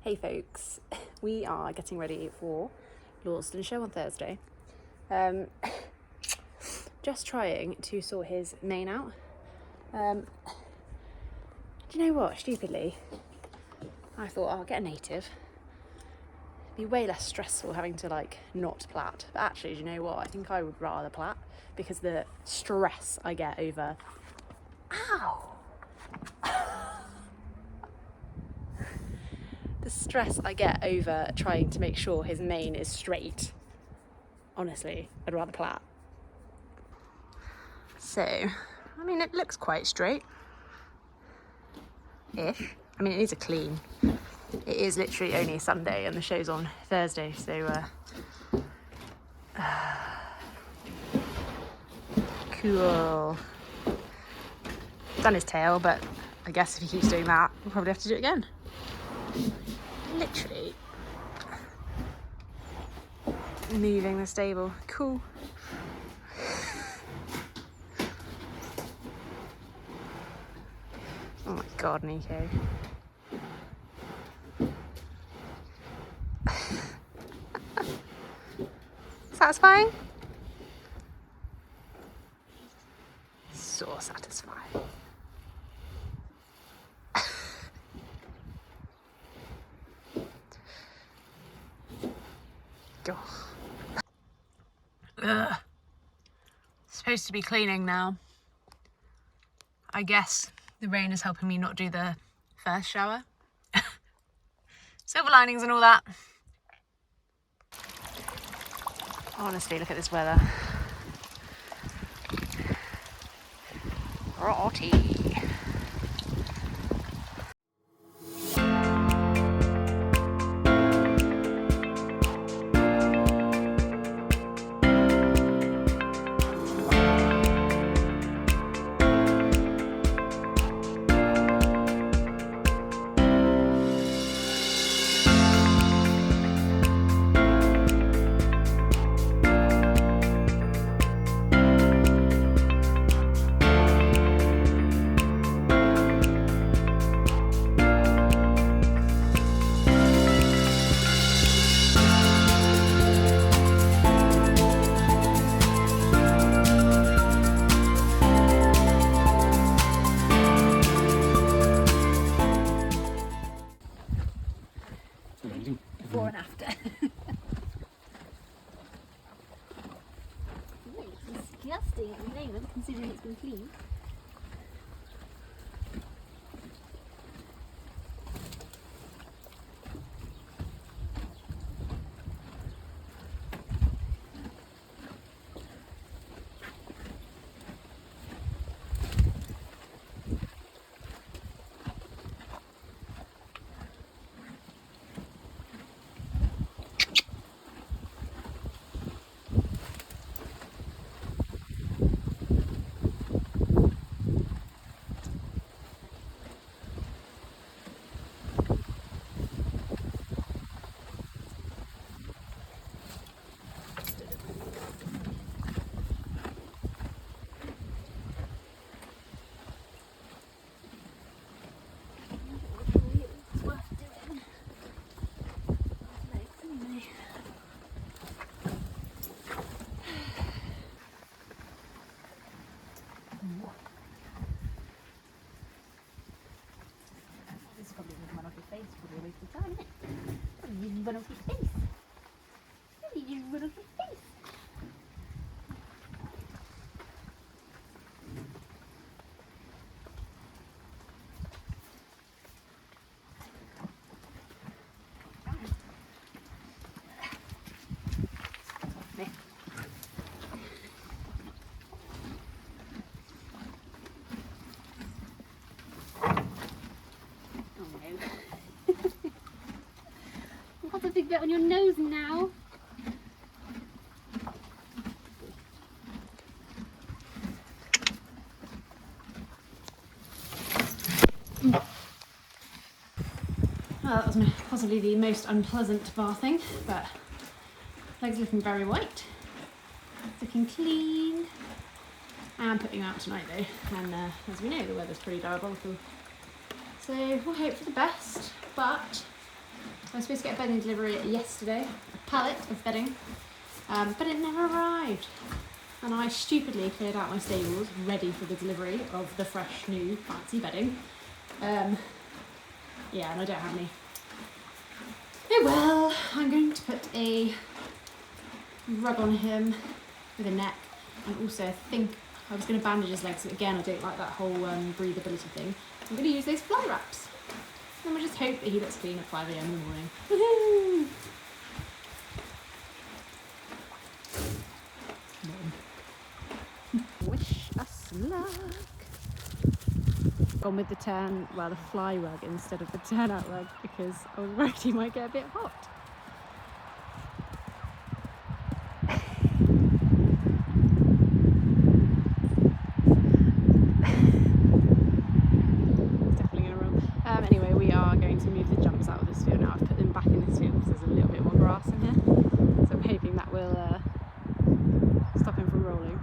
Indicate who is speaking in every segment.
Speaker 1: Hey folks, we are getting ready for Launceston Show on Thursday. Just trying to sort his mane out. Do you know what, stupidly, I thought I'll get a native. It'd be way less stressful having to not plait. But actually, do you know what, I think I would rather plait because the stress I get over... Ow! The stress I get over trying to make sure his mane is straight. Honestly, I'd rather plait. So, I mean, it looks quite straight-ish. I mean, it needs a clean. It is literally only Sunday and the show's on Thursday, so cool. Done his tail, but I guess if he keeps doing that, we'll probably have to do it again. Literally moving the stable. Cool. Oh my god, Nico. Satisfying? So satisfying. Ugh. Supposed to be cleaning now. I guess the rain is helping me not do the first shower. Silver linings and all that. Honestly, look at this weather. Rotty. Before and after. It's disgusting at the moment, considering it's been cleaned. Run off your face. You just run off your face. A big bit on your nose now. Well, that was possibly the most unpleasant bathing, but legs looking very white, looking clean. I am putting out tonight though, and as we know, the weather's pretty diabolical. So we'll hope for the best, but I was supposed to get a bedding delivery yesterday, a pallet of bedding, but it never arrived. And I stupidly cleared out my stables, ready for the delivery of the fresh, new, fancy bedding. Yeah, and I don't have any. Oh well, I'm going to put a rug on him with a neck, and also I think I was going to bandage his legs, but again I don't like that whole breathability thing. I'm going to use those fly wraps. And we'll just hope that he looks clean at 5 AM in the morning. Woohoo! Wish us luck. Gone with the the fly rug instead of the turnout rug because I was worried he might get a bit hot. Definitely gonna run. Anyway, we are going to move the jumps out of this field now. I've put them back in this field because there's a little bit more grass in here. So I'm hoping that will stop him from rolling.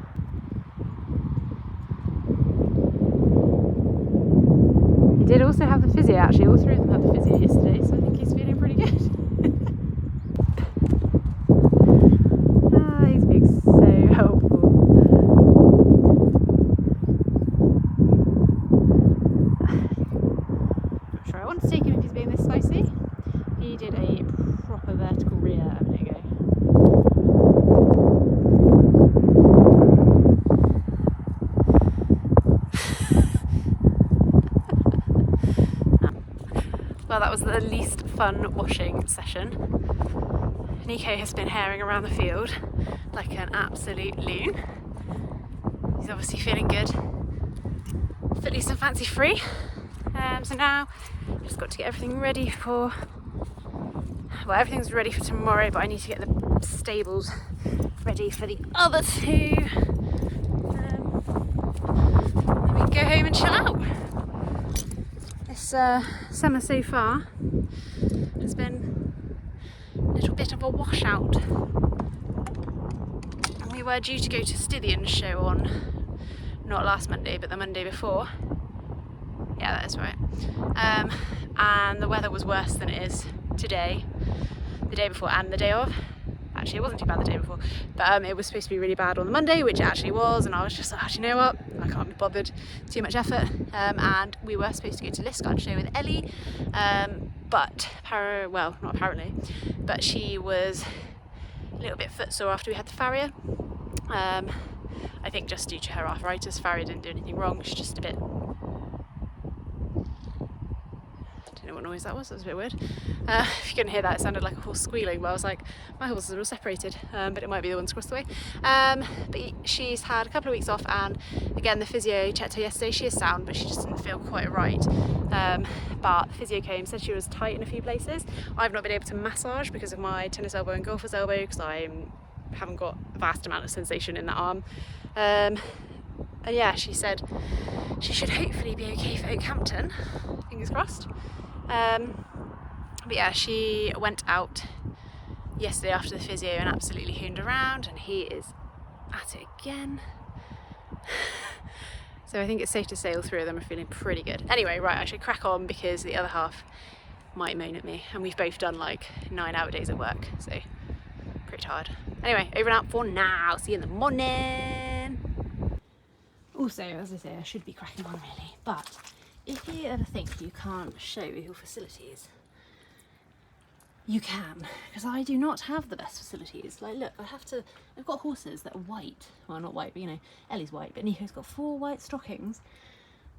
Speaker 1: He did also have the physio actually, all three of them had the physio yesterday, so I think he's feeling pretty good. He's being so helpful. Not sure I want to take him if he's being this spicy. He did a proper vertical rear a minute ago. Well, that was the least fun washing session. Nico has been herring around the field like an absolute loon. He's obviously feeling good. Footloose and fancy free. So now I've just got to get everything ready for, well, everything's ready for tomorrow, but I need to get the stables ready for the other two. Then we can go home and chill out. This summer so far has been a little bit of a washout. We were due to go to Launceston Show on, not last Monday, but the Monday before. Yeah, that is right. And the weather was worse than it is today, the day before and the day of. Actually, it wasn't too bad the day before, but it was supposed to be really bad on the Monday, which it actually was, and I was just like, you know what, I can't be bothered, too much effort. And we were supposed to go to Launceston Show with Ellie, but well, not apparently, but she was a little bit footsore after we had the farrier. I think just due to her arthritis. Farrier didn't do anything wrong, she's just a bit, I don't know what noise that was a bit weird. If you couldn't hear that, it sounded like a horse squealing, but I was like, my horses are all separated, but it might be the ones across the way. But she's had a couple of weeks off, and again the physio checked her yesterday. She is sound, but she just didn't feel quite right. But the physio came, said she was tight in a few places. I've not been able to massage because of my tennis elbow and golfer's elbow, because I haven't got a vast amount of sensation in that arm. And yeah, she said she should hopefully be okay for Oakhampton, fingers crossed. But yeah, she went out yesterday after the physio and absolutely hooned around, and he is at it again. So I think it's safe to say all three of them are feeling pretty good. Anyway, right, I should crack on because the other half might moan at me, and we've both done like 9-hour days at work, so pretty tired. Anyway, over and out for now. See you in the morning. Also, as I say, I should be cracking on really, but if you ever think you can't show your facilities, you can, because I do not have the best facilities. Like, look, I've got horses that are white. Well, not white, but you know, Ellie's white, but Nico's got 4 white stockings,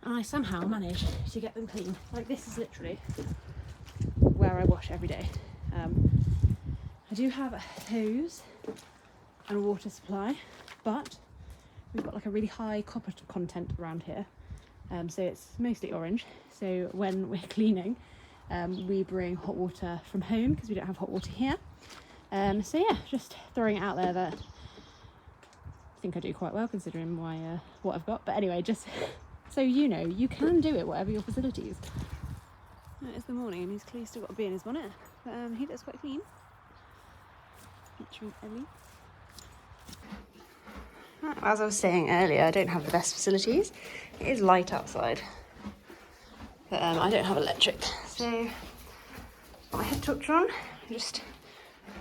Speaker 1: and I somehow managed to get them clean. Like, this is literally where I wash every day. I do have a hose and a water supply, but we've got like a really high copper content around here. So it's mostly orange. So when we're cleaning, we bring hot water from home because we don't have hot water here. So yeah, just throwing it out there that I think I do quite well considering what I've got. But anyway, just so you know, you can do it whatever your facility is. It's the morning and he's clearly still got a bee in his bonnet, but he looks quite clean. Featuring Ellie. As I was saying earlier, I don't have the best facilities. It is light outside, but I don't have electric, so Got my head torch on, just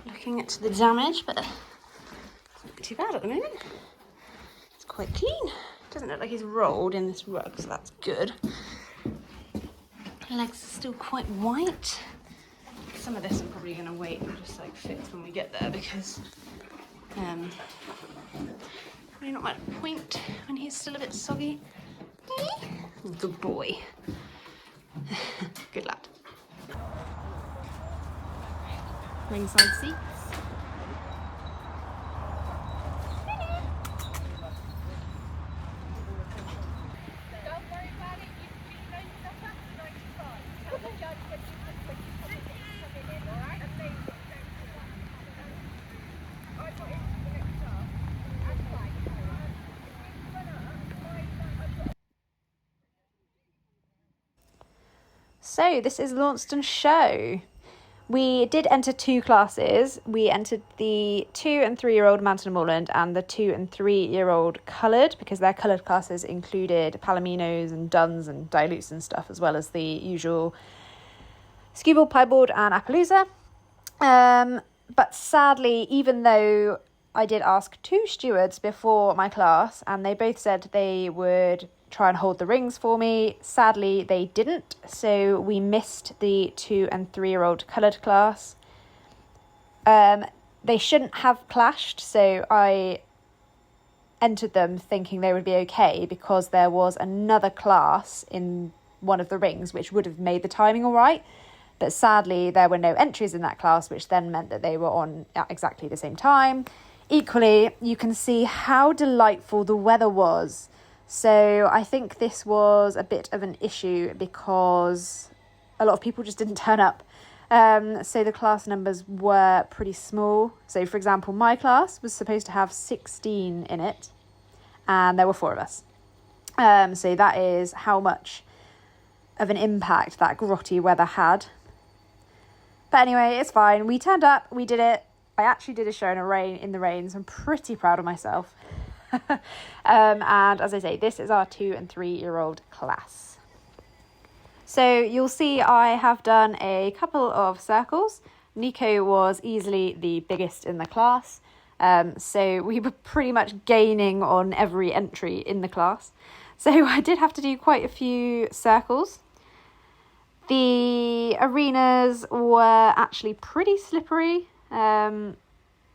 Speaker 1: looking at the damage, but it's not too bad at the moment. It's quite clean. Doesn't look like he's rolled in this rug, so that's good. Legs are still quite white. Some of this I'm probably going to wait and just like fix when we get there, because really not much point when he's still a bit soggy. Good boy. Good lad. Ringside seats. So this is Launceston Show. We did enter 2 classes. We entered the 2 and 3-year-old mountain and moorland and the 2 and 3-year-old coloured, because their coloured classes included palominos and duns and dilutes and stuff, as well as the usual skewball, piebald and Appaloosa. But sadly, even though I did ask 2 stewards before my class and they both said they would try and hold the rings for me, sadly they didn't, so we missed the 2 and 3-year-old coloured class. They shouldn't have clashed, so I entered them thinking they would be okay, because there was another class in one of the rings which would have made the timing all right, but sadly there were no entries in that class, which then meant that they were on at exactly the same time. Equally, you can see how delightful the weather was. So I think this was a bit of an issue because a lot of people just didn't turn up. So the class numbers were pretty small. So for example, my class was supposed to have 16 in it and there were 4 of us. So that is how much of an impact that grotty weather had. But anyway, it's fine. We turned up, we did it. I actually did a show in the rain, so I'm pretty proud of myself. And as I say, this is our 2 and 3-year-old class. So you'll see I have done a couple of circles. Nico was easily the biggest in the class, so we were pretty much gaining on every entry in the class. So I did have to do quite a few circles. The arenas were actually pretty slippery.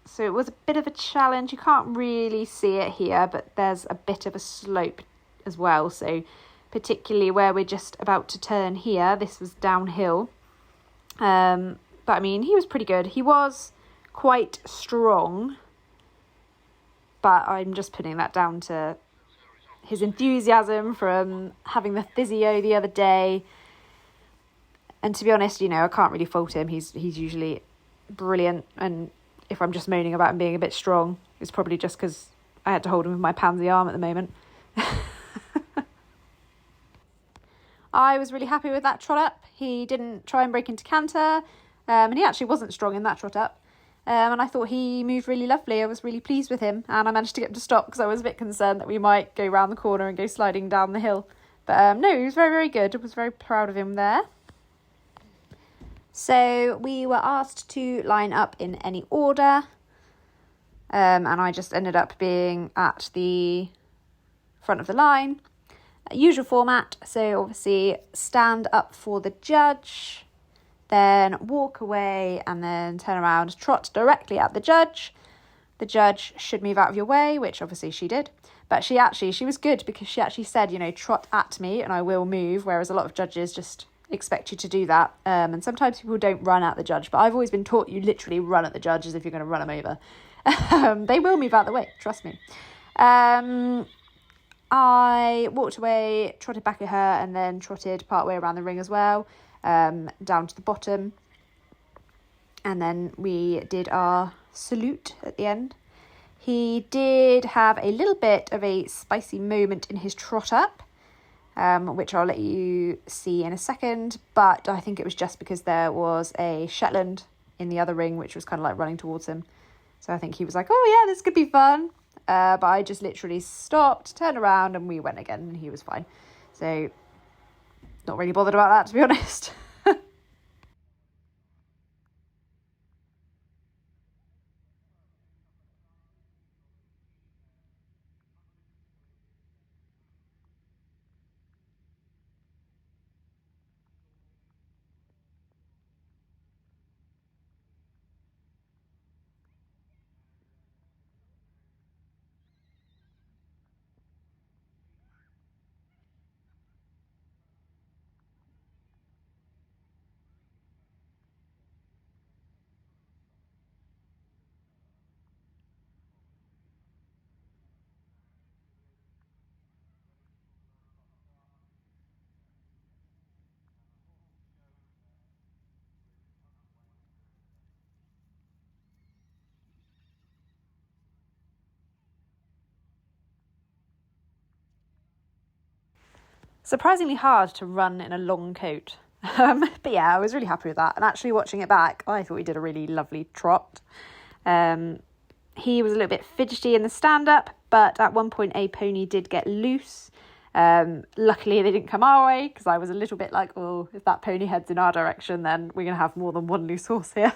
Speaker 1: So it was a bit of a challenge. You can't really see it here, but there's a bit of a slope as well. So particularly where we're just about to turn here, this was downhill. But I mean, he was pretty good. He was quite strong, but I'm just putting that down to his enthusiasm from having the physio the other day. And to be honest, you know, I can't really fault him. He's usually brilliant, and if I'm just moaning about him being a bit strong, it's probably just because I had to hold him with my pansy arm at the moment. I was really happy with that trot up. He didn't try and break into canter, and he actually wasn't strong in that trot up. And I thought he moved really lovely. I was really pleased with him, and I managed to get him to stop because I was a bit concerned that we might go round the corner and go sliding down the hill. But no, he was very, very good. I was very proud of him there. So we were asked to line up in any order, and I just ended up being at the front of the line. Usual format, so obviously stand up for the judge, then walk away and then turn around, trot directly at the judge. The judge should move out of your way, which obviously she did. But she was good because she actually said, you know, trot at me and I will move, whereas a lot of judges just expect you to do that, and sometimes people don't run at the judge, but I've always been taught you literally run at the judge as if you're going to run them over. They will move out the way, trust me. I walked away, trotted back at her, and then trotted part way around the ring as well, down to the bottom, and then we did our salute at the end. He did have a little bit of a spicy moment in his trot up, which I'll let you see in a second, but I think it was just because there was a Shetland in the other ring, which was kind of like running towards him. So I think he was like, oh yeah, this could be fun. But I just literally stopped, turned around, and we went again, and he was fine. So not really bothered about that, to be honest. surprisingly hard to run in a long coat. But yeah, I was really happy with that. And actually watching it back, I thought he did a really lovely trot. He was a little bit fidgety in the stand-up, but at one point a pony did get loose. Luckily they didn't come our way, because I was a little bit like, oh, if that pony heads in our direction, then we're going to have more than one loose horse here.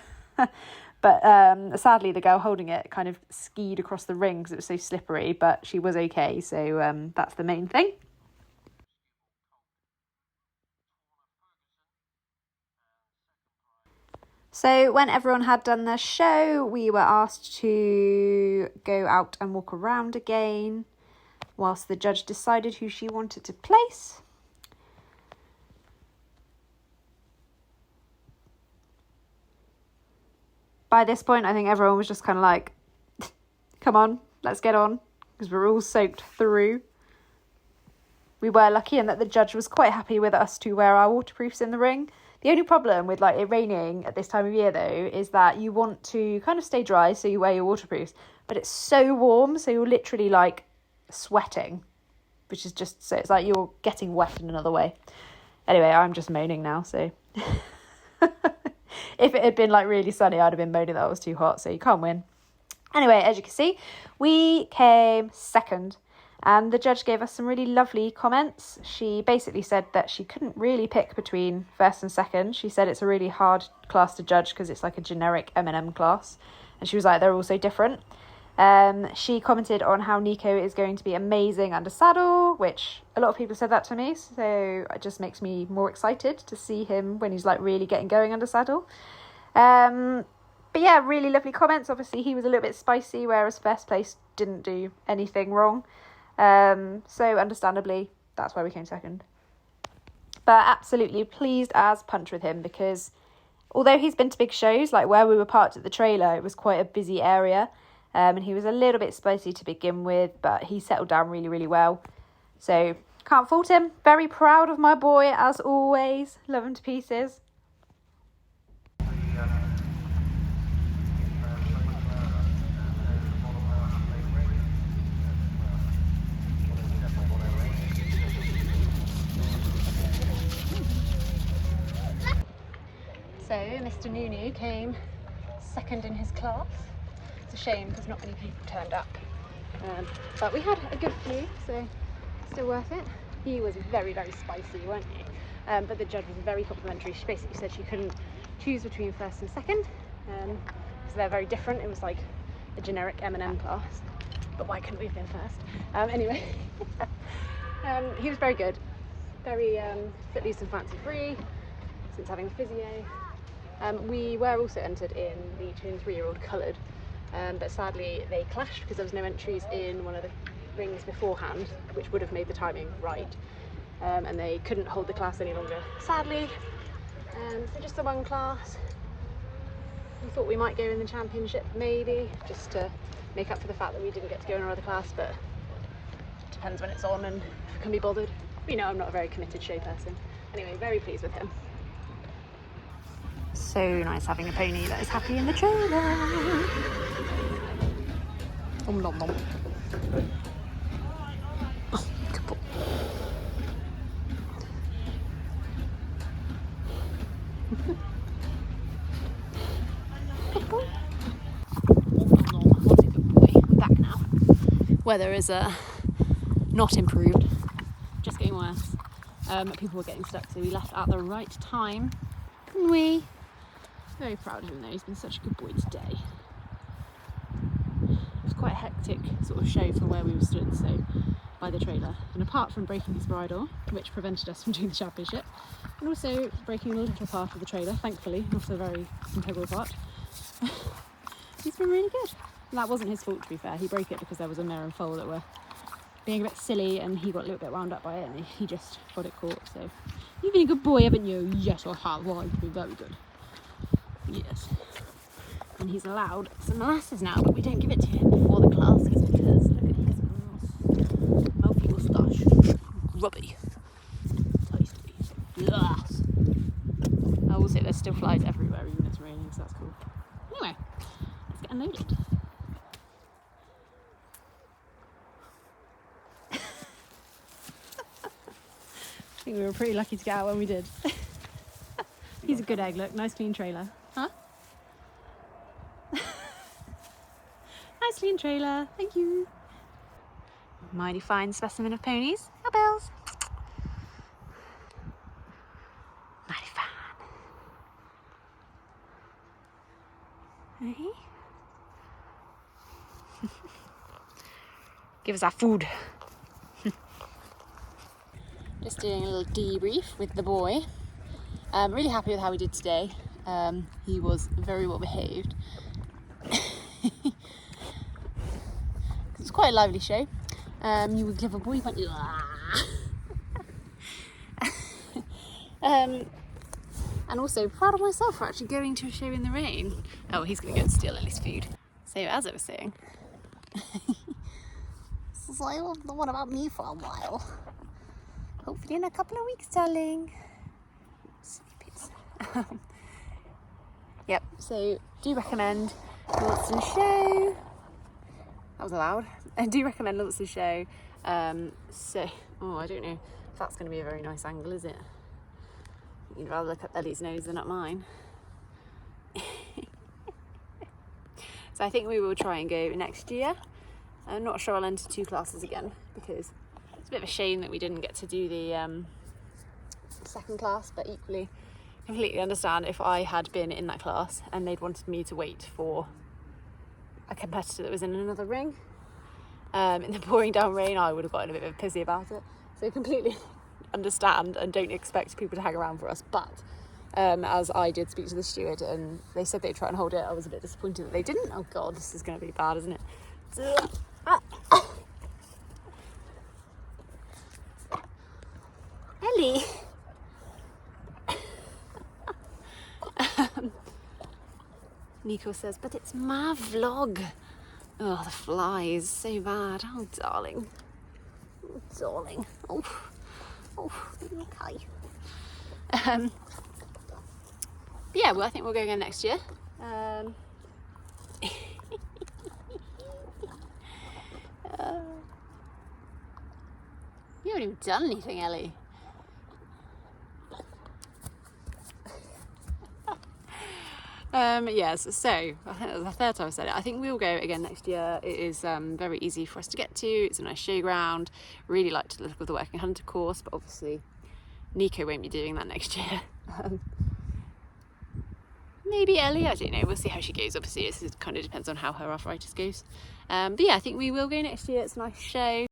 Speaker 1: But sadly the girl holding it kind of skied across the ring because it was so slippery, but she was okay, so that's the main thing. So when everyone had done their show, we were asked to go out and walk around again whilst the judge decided who she wanted to place. By this point, I think everyone was just kind of like, come on, let's get on, because we're all soaked through. We were lucky in that the judge was quite happy with us to wear our waterproofs in the ring. The only problem with like it raining at this time of year though is that you want to kind of stay dry, so you wear your waterproofs, but it's so warm, so you're literally like sweating, which is just, so it's like you're getting wet in another way. Anyway, I'm just moaning now, so if it had been like really sunny, I'd have been moaning that it was too hot, so you can't win. Anyway, as you can see, we came second. And the judge gave us some really lovely comments. She basically said that she couldn't really pick between first and second. She said it's a really hard class to judge because it's like a generic M&M class. And she was like, they're all so different. She commented on how Nico is going to be amazing under saddle, which a lot of people said that to me. So it just makes me more excited to see him when he's like really getting going under saddle. But yeah, really lovely comments. Obviously, he was a little bit spicy, whereas first place didn't do anything wrong. So understandably, that's why we came second. But absolutely pleased as punch with him, because although he's been to big shows, like where we were parked at the trailer, it was quite a busy area. And he was a little bit spicy to begin with, but he settled down really, really well. So can't fault him. Very proud of my boy as always. Love him to pieces. So Mr. Nunu came second in his class. It's a shame because not many people turned up. But we had a good few, so still worth it. He was very, very spicy, weren't you? But the judge was very complimentary. She basically said she couldn't choose between first and second because they're very different. It was like a generic M&M class. But why couldn't we have been first? Anyway, he was very good. Very fit loose and fancy free since having a physio. We were also entered in the 2 and 3-year-old coloured, but sadly they clashed because there was no entries in one of the rings beforehand, which would have made the timing right, and they couldn't hold the class any longer, sadly. So just the one class. We thought we might go in the championship, maybe, just to make up for the fact that we didn't get to go in our other class, but it depends when it's on and if we can be bothered. You know, I'm not a very committed show person. Anyway, very pleased with him. So nice having a pony that is happy in the trailer. Nom nom nom. Oh, good boy. Good boy. Nom nom. What a good boy. We're back now. Weather is not improved, just getting worse. People were getting stuck, so we left at the right time. Didn't we? Very proud of him though, he's been such a good boy today. It was quite a hectic sort of show for where we were stood, so by the trailer. And apart from breaking his bridle, which prevented us from doing the championship, and also breaking a little part of the trailer, thankfully, not a very integral part, he's been really good. And that wasn't his fault, to be fair. He broke it because there was a mare and foal that were being a bit silly, and he got a little bit wound up by it, and he just got it caught. So you've been a good boy, haven't you? Yes, I have. Well, you've been very good. Yes. And he's allowed some molasses now, but we don't give it to him before the classes because look at his milky moustache. Grubby. Tasty. Yes. I will say there's still flies everywhere even if it's raining, so that's cool. Anyway, let's get unloaded. think we were pretty lucky to get out when we did. He's a good egg, look. Nice clean trailer. Huh? Nice clean trailer. Thank you. Mighty fine specimen of ponies. Cowbells. Mighty fine. Hey. Give us our food. Just doing a little debrief with the boy. I'm really happy with how we did today. He was very well behaved. It's quite a lively show. You were a clever boy, weren't you? And also proud of myself for actually going to a show in the rain. Oh, he's going to go and steal Ellie's food. So as I was saying, so I'll have the one about me for a while. Hopefully in a couple of weeks, darling. Sleepies. Yep, so do recommend Launceston Show. That was loud. I do recommend Launceston Show. I don't know if that's going to be a very nice angle, is it? You'd rather look at Ellie's nose than at mine. So I think we will try and go next year. I'm not sure I'll enter 2 classes again because it's a bit of a shame that we didn't get to do the second class, but equally completely understand if I had been in that class and they'd wanted me to wait for a competitor that was in another ring in the pouring down rain, I would have gotten a bit of a pissy about it. So completely understand and don't expect people to hang around for us, but as I did speak to the steward and they said they'd try and hold it, I was a bit disappointed that they didn't. Oh god, this is going to be bad, isn't it? Ellie. Nico says, but it's my vlog. Oh, the flies, so bad. Oh, darling. Oh, darling. Oh, okay. Yeah, well, I think we'll go again next year. You haven't even done anything, Ellie. Yes, so I think that's the third time I said it. I think we'll go again next year. It is very easy for us to get to. It's a nice showground. Really like to look at the Working Hunter course, but obviously Nico won't be doing that next year. Maybe Ellie, I don't know. We'll see how she goes. Obviously, it kind of depends on how her arthritis goes. But yeah, I think we will go next year. It's a nice show.